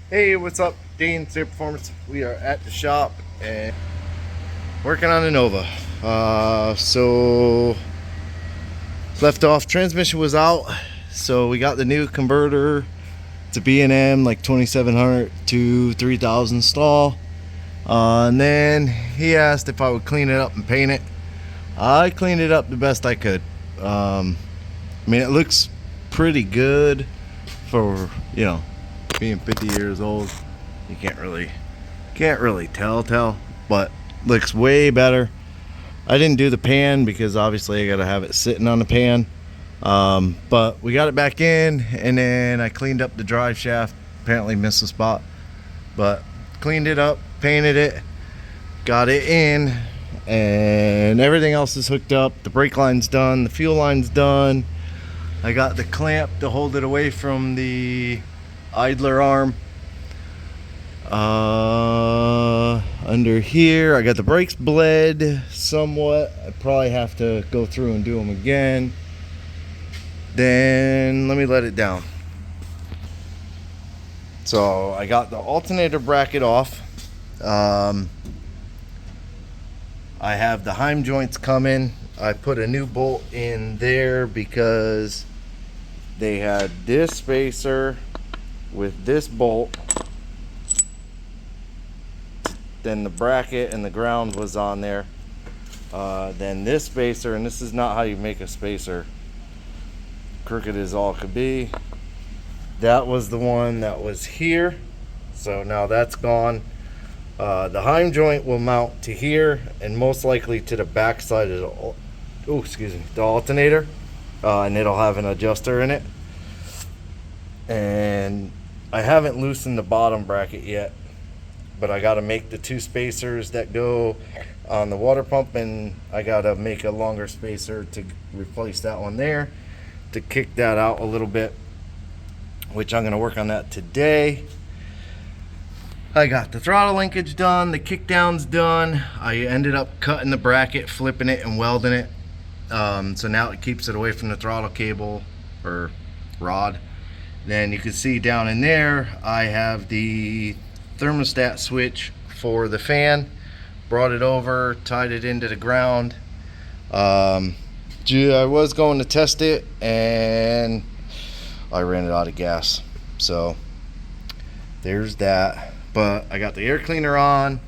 Hey, what's up? Dane, Safe Performance. We are at the shop and working on a Nova. So left off, transmission was out, so we got the new converter. It's a B&M like 2700 to 3000 stall. And then he asked if I would clean it up and paint it. I cleaned it up the best I could. I mean, it looks pretty good for, being 50 years old. You can't really tell, but looks way better. I didn't do the pan because obviously I gotta have it sitting on the pan. But we got it back in, and then I cleaned up the drive shaft. Apparently missed a spot, but cleaned it up, painted it, got it in, and everything else is hooked up. The brake line's done, the fuel line's done. I got the clamp to hold it away from the idler arm. Under here I got the brakes bled somewhat. I probably have to go through and do them again. Then let me let it down. So I got the alternator bracket off. I have the Heim joints coming. I put a new bolt in there because they had this spacer with this bolt. Then the bracket and the ground was on there. Then this spacer, and this is not how you make a spacer. Crooked as all could be. That was the one that was here. So now that's gone. The Heim joint will mount to here and most likely to the back side of the alternator. And it'll have an adjuster in it. And I haven't loosened the bottom bracket yet, but I got to make the two spacers that go on the water pump, and I got to make a longer spacer to replace that one there to kick that out a little bit, which I'm going to work on that today. I got the throttle linkage done, the kickdown's done. I ended up cutting the bracket, flipping it, and welding it. So now it keeps it away from the throttle cable or rod. Then you can see down in there I have the thermostat switch for the fan. Brought it over, tied it into the ground. I was going to test it and I ran it out of gas, so there's that. But I got the air cleaner on.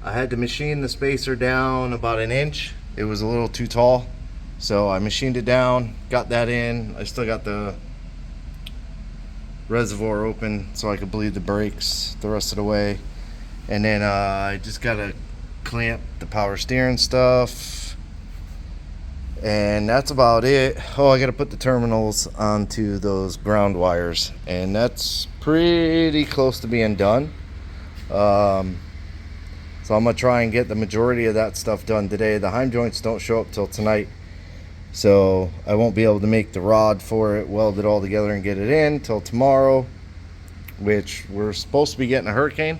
I had to machine the spacer down about an inch. It was a little too tall, so I machined it down, got that in. I still got the reservoir open so I could bleed the brakes the rest of the way. And then I just gotta clamp the power steering stuff, and that's about it. Oh, I gotta put the terminals onto those ground wires, and that's pretty close to being done. So I'm gonna try and get the majority of that stuff done today. The Heim joints don't show up till tonight, so I won't be able to make the rod for it, weld it all together and get it in till tomorrow, which we're supposed to be getting a hurricane.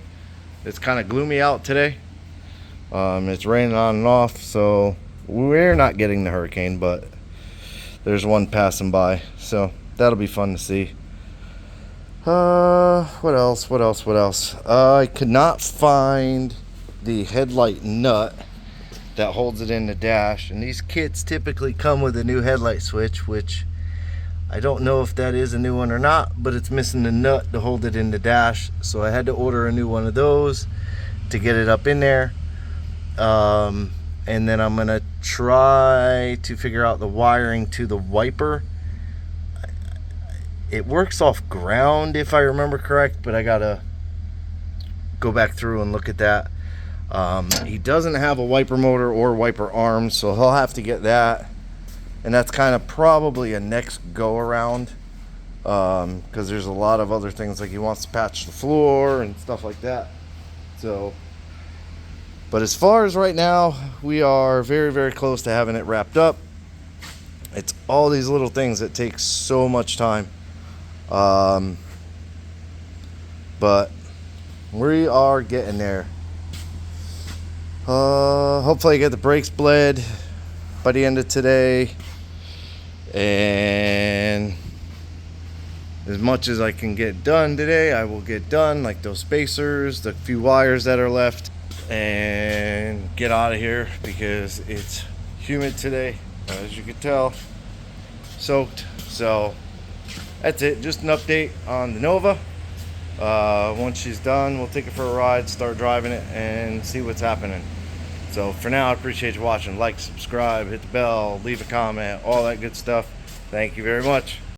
It's kind of gloomy out today. It's raining on and off, so we're not getting the hurricane, but there's one passing by, so that'll be fun to see. What else? I could not find the headlight nut that holds it in the dash, and these kits typically come with a new headlight switch, which I don't know if that is a new one or not, but it's missing the nut to hold it in the dash, so I had to order a new one of those to get it up in there. And then I'm gonna try to figure out the wiring to the wiper. It works off ground if I remember correct, but I gotta go back through and look at that. He doesn't have a wiper motor or wiper arms, so he'll have to get that, and that's kind of probably a next go around, because there's a lot of other things, like he wants to patch the floor and stuff like that. So, but as far as right now, we are very, very close to having it wrapped up. It's all these little things that take so much time, but we are getting there. Hopefully I get the brakes bled by the end of today, and as much as I can get done today, I will get done, like those spacers, the few wires that are left, and get out of here because it's humid today, as you can tell, soaked. So that's it, just an update on the Nova. Once she's done, we'll take it for a ride, start driving it, and see what's happening. So for now, I appreciate you watching. Like, subscribe, hit the bell, leave a comment, all that good stuff. Thank you very much.